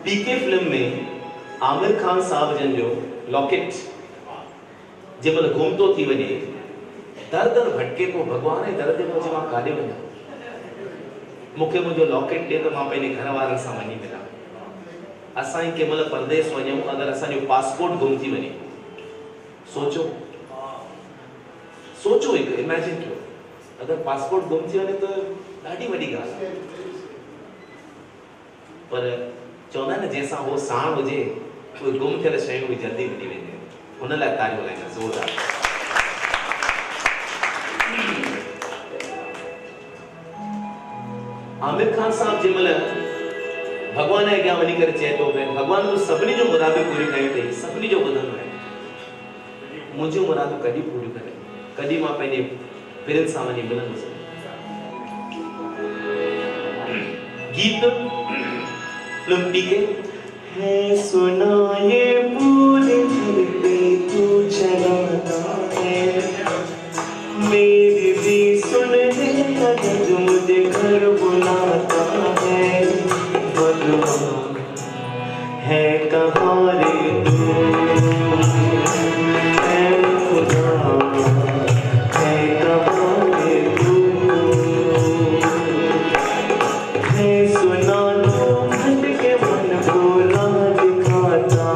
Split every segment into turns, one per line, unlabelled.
पीके film में आमिर खान साहब जन जो लॉकेट जब घुमतो थी वने दर दर भटके तो भगवान है दर दर मुझे मां काॾे वञा मूंखे मुंहिंजो लॉकेट ॾे त मां पंहिंजे घर वारनि सां वञी मिलां। असां ई कंहिं महिल परदेस वञूं अगरि असांजो पासपोर्ट गुम थी वञे सोचो सोचो हिकु इमेजिन कयो अगरि पासपोर्ट गुम थी वञे त ॾाढी वॾी ॻाल्हि आहे। पर चवंदा आहिनि जंहिंसां उहो साण हुजे उहे गुम थियल शयूं बि जल्दी मिली वेंदियूं आहिनि। हुन लाइ तारियूं हलाईंदा ज़ोरदार। आमिर खान साहब जंहिंमहिल भगवान जे अॻियां वञी करे चए थो भगवान तूं सभिनी जो मुरादूं पूरियूं कयूं अथई सभिनी जो ॿुधंदो आहे मुंहिंजूं मुरादूं कॾहिं पूरियूं करे कॾहिं मां पंहिंजे पिरनि सां वञी मिलंदुसि। गीत फिल्म पीके है सुना ये पूरे घर पे तू चलाता है मेरी भी सुन ले अगर जो मुझे घर बुलाता है भगवान है कहाँ रे तू है खुदा है कहाँ रे तू है सुना लो मन के मन को राह दिखाता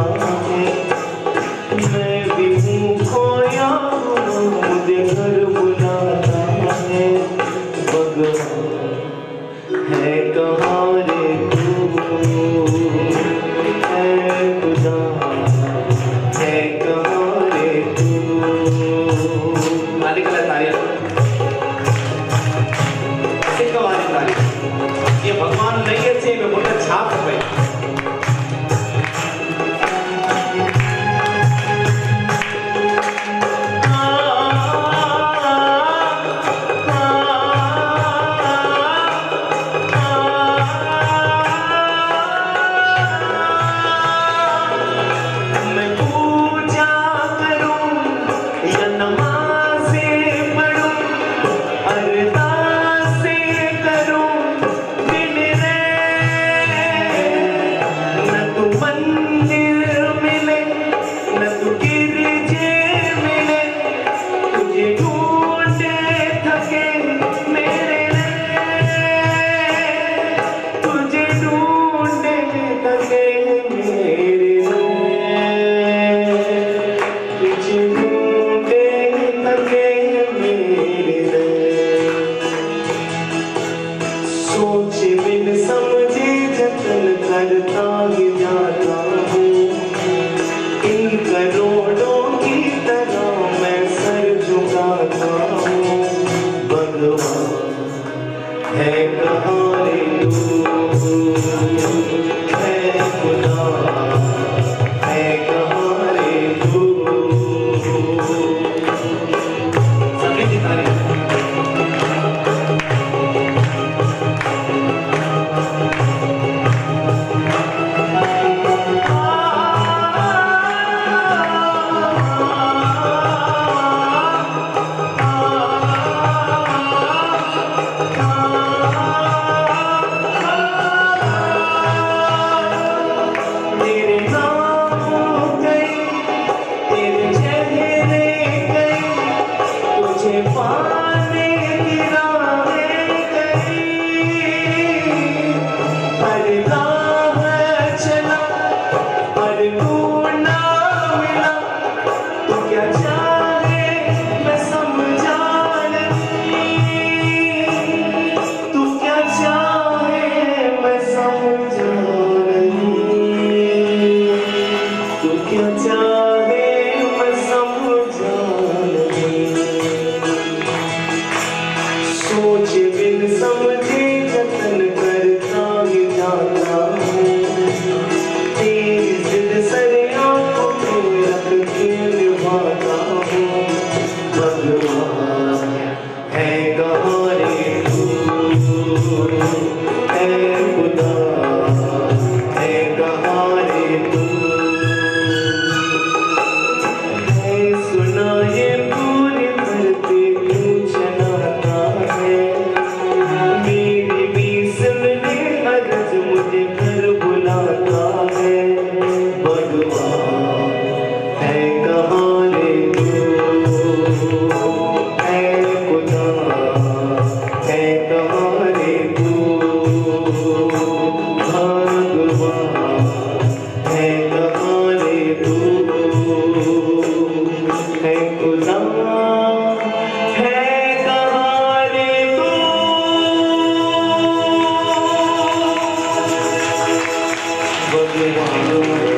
भगवान